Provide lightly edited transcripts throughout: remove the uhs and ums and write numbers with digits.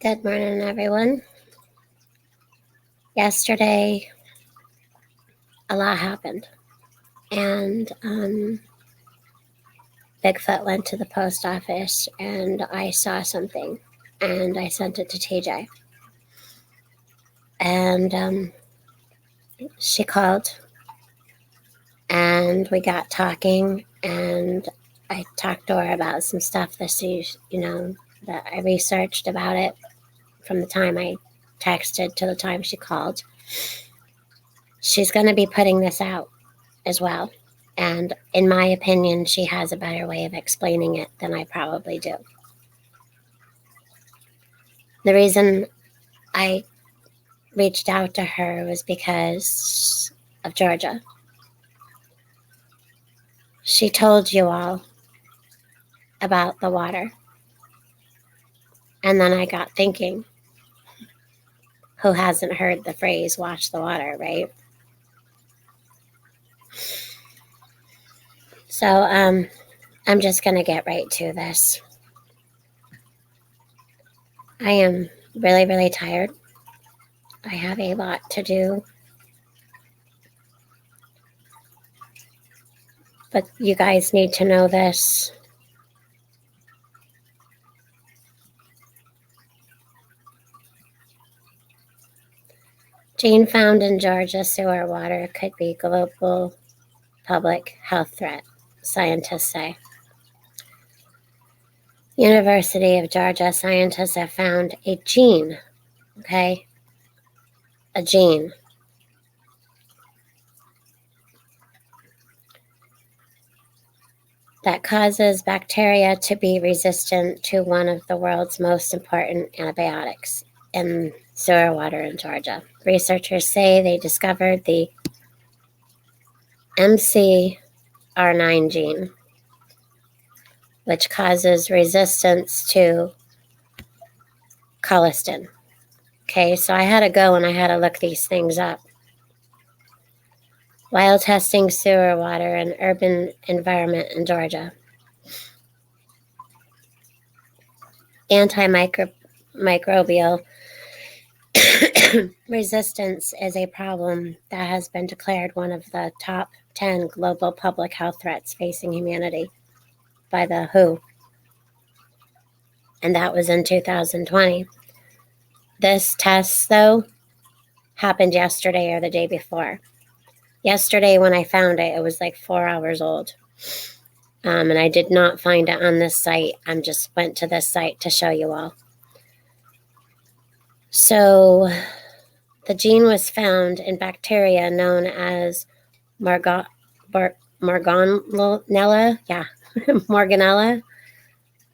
Good morning, everyone. Yesterday, a lot happened, and Bigfoot went to the post office, and I saw something, and I sent it to TJ, and she called, and we got talking, and I talked to her about some stuff that that I researched about it from the time I texted to the time she called. She's going to be putting this out as well. And in my opinion, she has a better way of explaining it than I probably do. The reason I reached out to her was because of Georgia. She told you all about the water. And then I got thinking, who hasn't heard the phrase, watch the water, right? So I'm just going to get right to this. I am really, really tired. I have a lot to do. But you guys need to know this. Gene found in Georgia sewer water could be global public health threat, scientists say. University of Georgia scientists have found a gene, okay? A gene. That causes bacteria to be resistant to one of the world's most important antibiotics in sewer water in Georgia. Researchers say they discovered the MRC-9 gene, which causes resistance to colistin. Okay, so I had to go and I had to look these things up. While testing sewer water in urban environment in Georgia, antimicrobial resistance is a problem that has been declared one of the top 10 global public health threats facing humanity by the WHO. And that was in 2020. This test, though, happened yesterday or the day before. Yesterday when I found it, it was like 4 hours old. And I did not find it on this site. I just went to this site to show you all. So the gene was found in bacteria known as Morganella,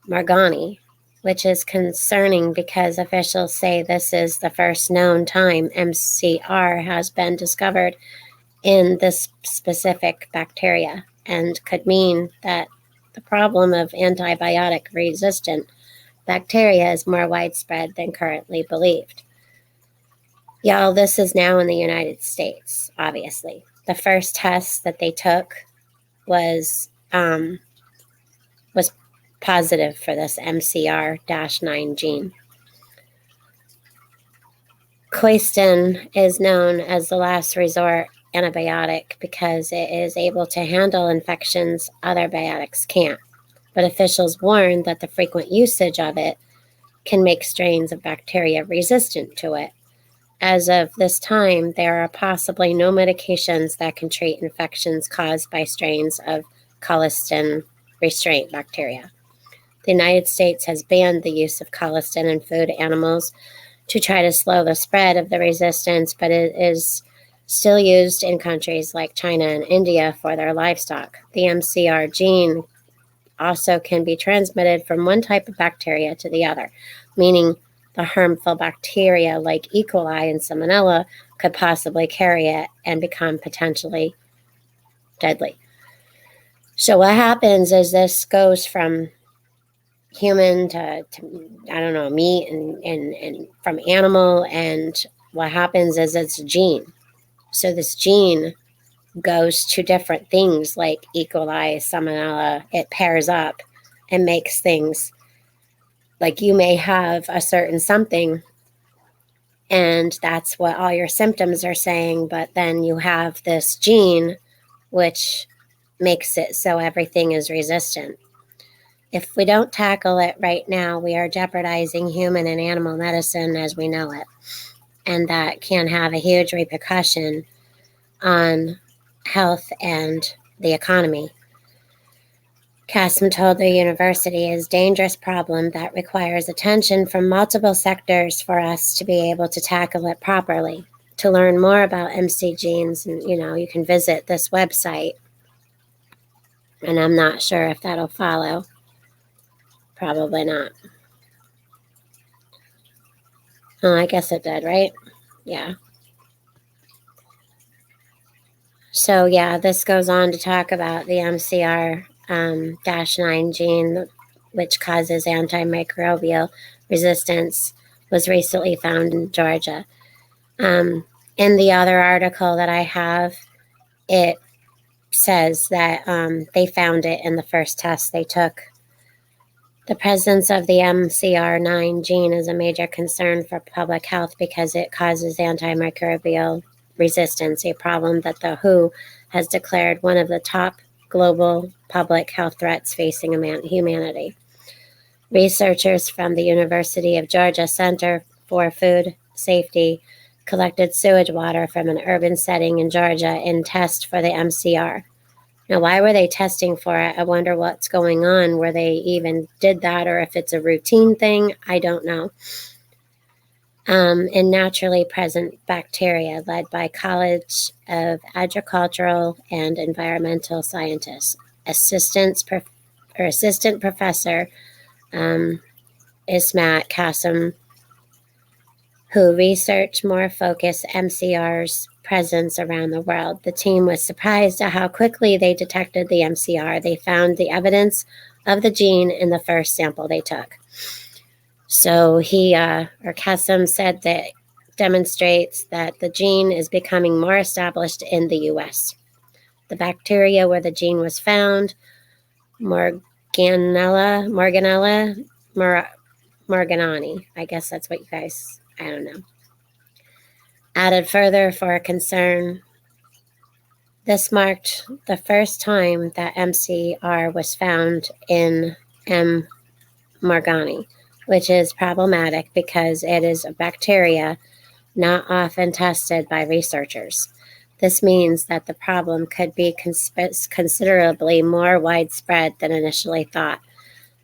Morgani, which is concerning because officials say this is the first known time MCR has been discovered in this specific bacteria, and could mean that the problem of antibiotic-resistant bacteria is more widespread than currently believed. Y'all, this is now in the United States, obviously. The first test that they took was positive for this MCR-9 gene. Colistin is known as the last resort antibiotic because it is able to handle infections other biotics can't. But officials warn that the frequent usage of it can make strains of bacteria resistant to it. As of this time, there are possibly no medications that can treat infections caused by strains of colistin restraint bacteria. The United States has banned the use of colistin in food animals to try to slow the spread of the resistance, but it is still used in countries like China and India for their livestock. The MCR gene also can be transmitted from one type of bacteria to the other, meaning the harmful bacteria like E. coli and Salmonella could possibly carry it and become potentially deadly. So what happens is this goes from human to meat and from animal, and what happens is it's a gene. So this gene goes to different things like E. coli, Salmonella. It pairs up and makes things Like you may have a certain something, and that's what all your symptoms are saying, but then you have this gene which makes it so everything is resistant. If we don't tackle it right now, we are jeopardizing human and animal medicine as we know it. And that can have a huge repercussion on health and the economy. Kasim told the university is a dangerous problem that requires attention from multiple sectors for us to be able to tackle it properly. To learn more about MC genes, and you can visit this website. And I'm not sure if that'll follow. Probably not. Oh, I guess it did, right? Yeah. So yeah, this goes on to talk about the MCR-9 gene, which causes antimicrobial resistance, was recently found in Georgia. In the other article that I have, it says that they found it in the first test they took. The presence of the MCR-9 gene is a major concern for public health because it causes antimicrobial resistance, a problem that the WHO has declared one of the top global public health threats facing humanity. Researchers from the University of Georgia Center for Food Safety collected sewage water from an urban setting in Georgia and test for the MCR. Now, why were they testing for it? I wonder what's going on, where they even did that, or if it's a routine thing. I don't know. And naturally present bacteria led by College of Agricultural and Environmental Scientists. Assistant Professor Ismat Kasim, who researched more focused MCR's presence around the world. The team was surprised at how quickly they detected the MCR. They found the evidence of the gene in the first sample they took. So Kasim said that demonstrates that the gene is becoming more established in the U.S. The bacteria where the gene was found, Morganella morganani, I guess that's what you guys, I don't know. Added further for a concern, this marked the first time that MCR was found in M. morgani, which is problematic because it is a bacteria not often tested by researchers. This means that the problem could be considerably more widespread than initially thought.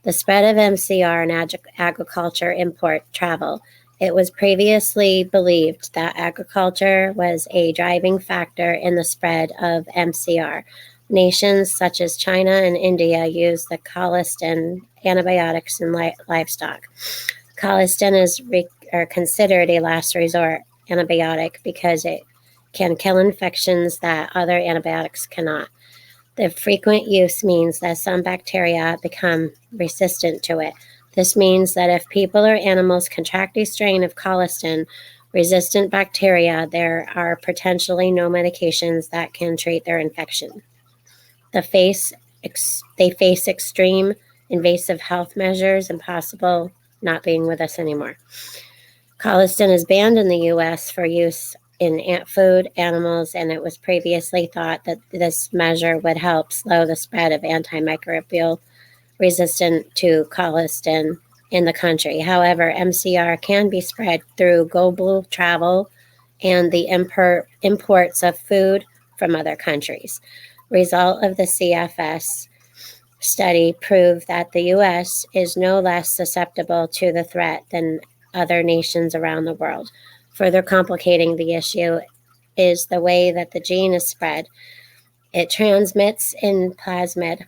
The spread of MCR in agriculture, import, travel. It was previously believed that agriculture was a driving factor in the spread of MCR. Nations such as China and India use the colistin antibiotics in livestock. Colistin is considered a last resort antibiotic because it can kill infections that other antibiotics cannot. The frequent use means that some bacteria become resistant to it. This means that if people or animals contract a strain of colistin-resistant bacteria, there are potentially no medications that can treat their infection. They face extreme invasive health measures and possible not being with us anymore. Colistin is banned in the U.S. for use in food, animals, and it was previously thought that this measure would help slow the spread of antimicrobial resistant to colistin in the country. However, MCR can be spread through global travel and the imports of food from other countries. Result of the CFS study proved that the U.S. is no less susceptible to the threat than other nations around the world. Further complicating the issue is the way that the gene is spread. It transmits in plasmid,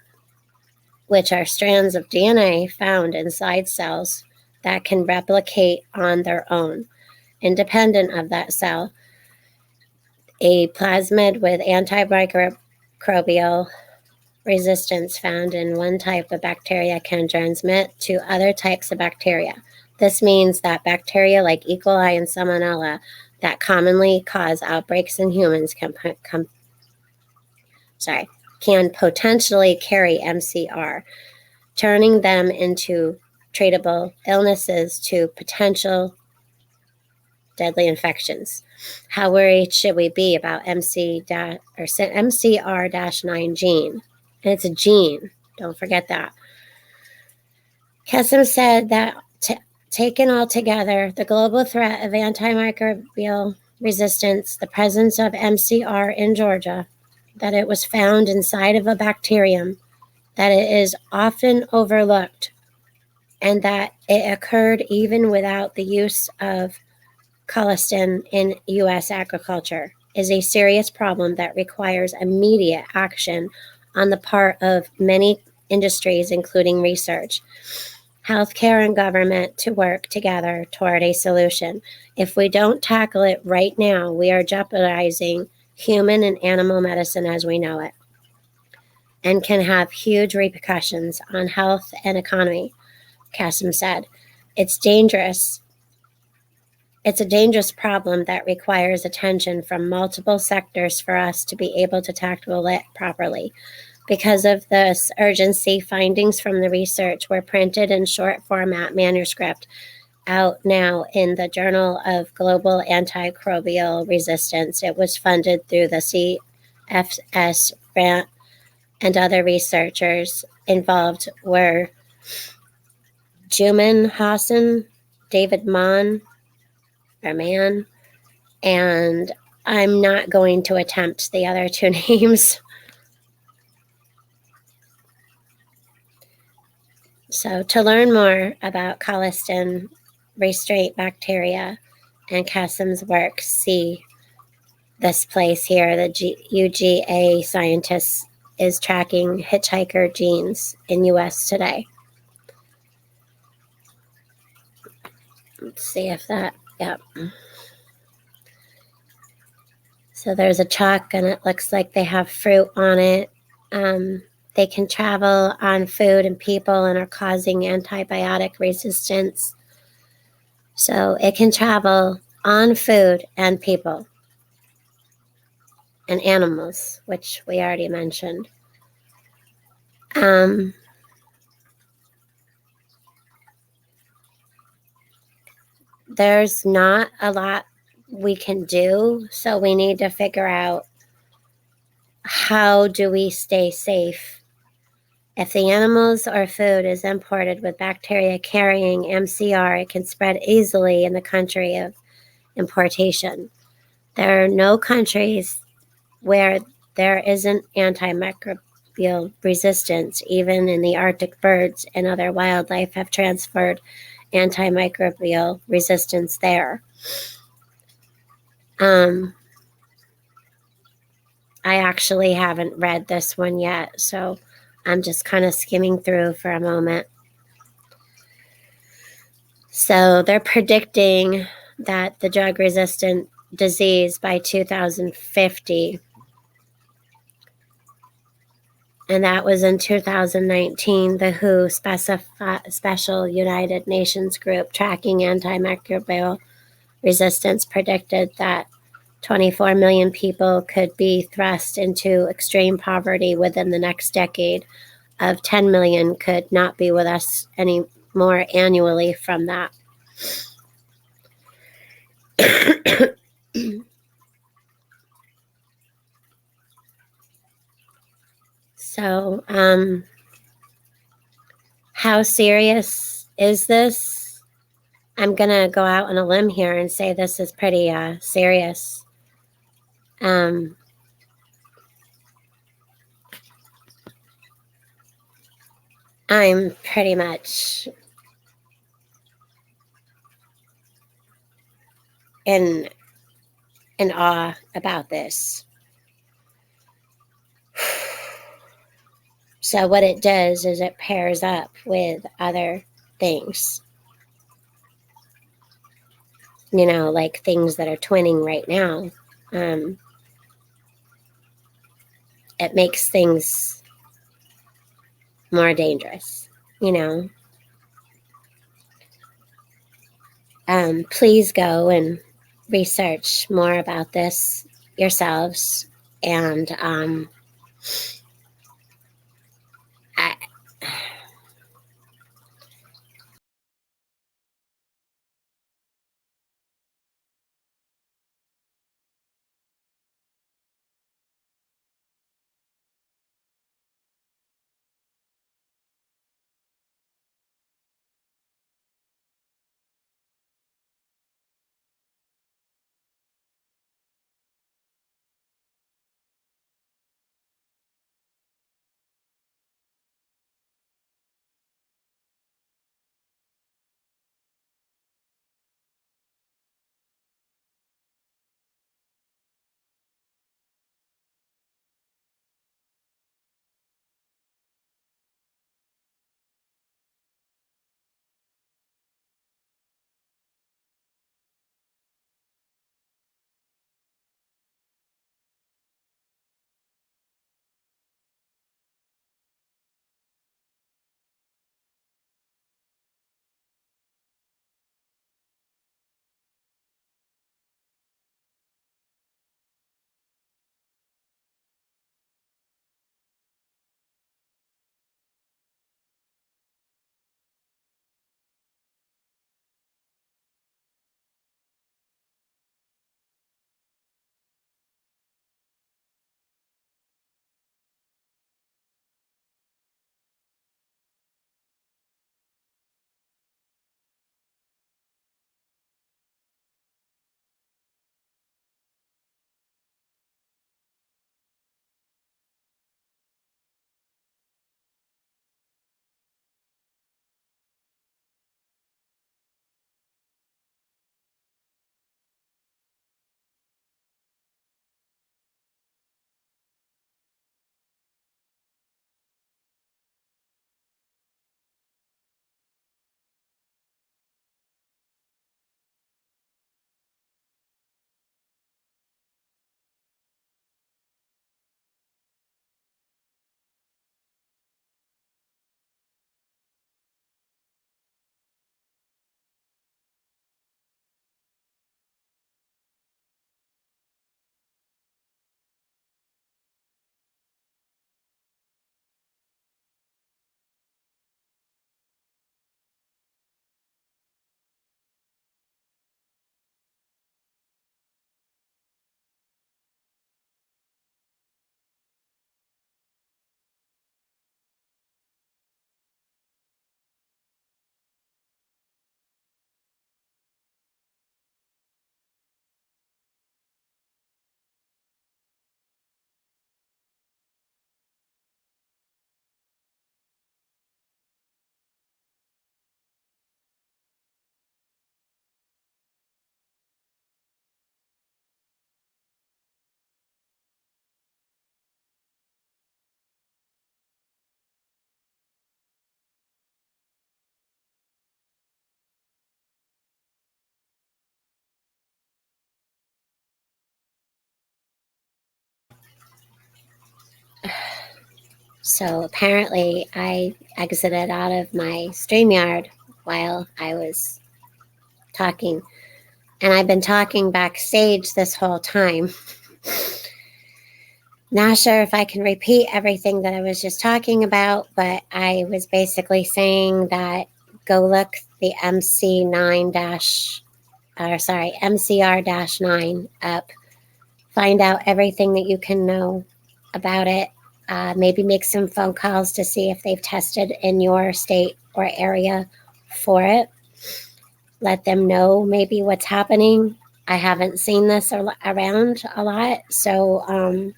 which are strands of DNA found inside cells that can replicate on their own, independent of that cell. A plasmid with antimicrobial resistance found in one type of bacteria can transmit to other types of bacteria. This means that bacteria like E. coli and Salmonella that commonly cause outbreaks in humans can potentially carry MCR, turning them into treatable illnesses to potential deadly infections. How worried should we be about MCR-9 gene? And it's a gene. Don't forget that. Kesem said that taken all together, the global threat of antimicrobial resistance, the presence of MCR in Georgia, that it was found inside of a bacterium, that it is often overlooked, and that it occurred even without the use of colistin in U.S. agriculture, is a serious problem that requires immediate action on the part of many industries, including research, healthcare, and government, to work together toward a solution. If we don't tackle it right now, we are jeopardizing human and animal medicine as we know it, and can have huge repercussions on health and economy, Kasem said. It's dangerous. It's a dangerous problem that requires attention from multiple sectors for us to be able to tackle it properly. Because of this urgency, findings from the research were printed in short format manuscript out now in the Journal of Global Antimicrobial Resistance. It was funded through the CFS grant, and other researchers involved were Juman Hassan, David Mann, and I'm not going to attempt the other two names. So to learn more about colistin restraint bacteria and Kasem's work, see this place here. The UGA scientist is tracking hitchhiker genes in U.S. today. Let's see if that, yep. So there's a truck, and it looks like they have fruit on it. They can travel on food and people and are causing antibiotic resistance. So it can travel on food and people and animals, which we already mentioned. There's not a lot we can do, so we need to figure out, how do we stay safe? If the animals or food is imported with bacteria carrying MCR, it can spread easily in the country of importation. There are no countries where there isn't antimicrobial resistance. Even in the Arctic, birds and other wildlife have transferred antimicrobial resistance there. I actually haven't read this one yet, so I'm just kind of skimming through for a moment. So they're predicting that the drug-resistant disease by 2050, and that was in 2019, the WHO Special United Nations Group tracking antimicrobial resistance predicted that 24 million people could be thrust into extreme poverty within the next decade. Of 10 million could not be with us anymore annually from that. So, how serious is this? I'm going to go out on a limb here and say this is pretty serious. I'm pretty much in awe about this. So what it does is it pairs up with other things. You know, like things that are twinning right now. It makes things more dangerous, you know. Please go and research more about this yourselves, and So apparently I exited out of my StreamYard while I was talking. And I've been talking backstage this whole time. Not sure if I can repeat everything that I was just talking about, but I was basically saying that go look the MCR-9 up. Find out everything that you can know about it. Maybe make some phone calls to see if they've tested in your state or area for it. Let them know maybe what's happening. I haven't seen this around a lot, so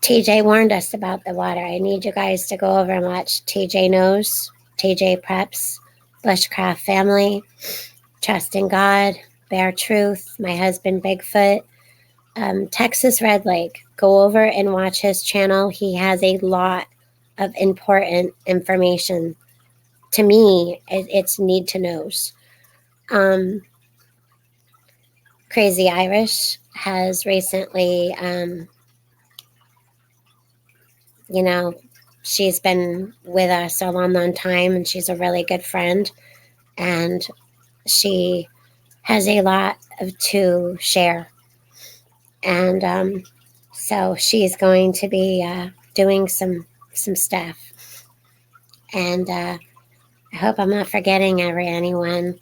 TJ warned us about the water. I need you guys to go over and watch TJ Knows, TJ Preps, Bushcraft Family, Trust in God, Bear Truth, My Husband Bigfoot, Texas Red Lake. Go over and watch his channel. He has a lot of important information. To me, it's need to knows. Crazy Irish has recently, she's been with us a long, long time, and she's a really good friend, and she has a lot to share. And so she's going to be doing some stuff. And I hope I'm not forgetting anyone.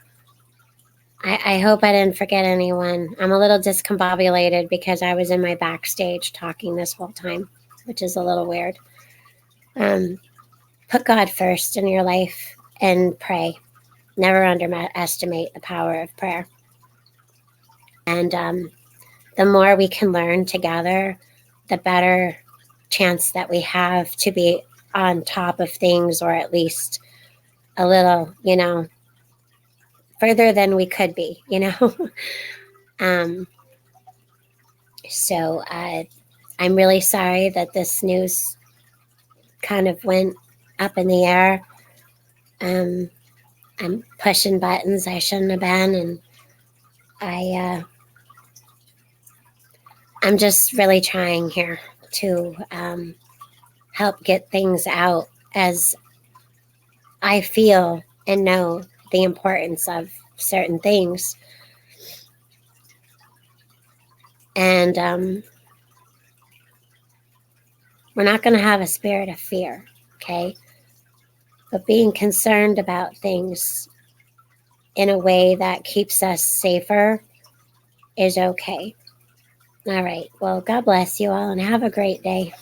I hope I didn't forget anyone. I'm a little discombobulated because I was in my backstage talking this whole time, which is a little weird. Put God first in your life and pray. Never underestimate the power of prayer. And the more we can learn together, the better chance that we have to be on top of things, or at least a little, further than we could be, So I'm really sorry that this news kind of went up in the air. I'm pushing buttons I shouldn't have been, and I'm just really trying here to help get things out as I feel and know the importance of certain things. And we're not going to have a spirit of fear, okay? But being concerned about things in a way that keeps us safer is okay. All right. Well, God bless you all and have a great day.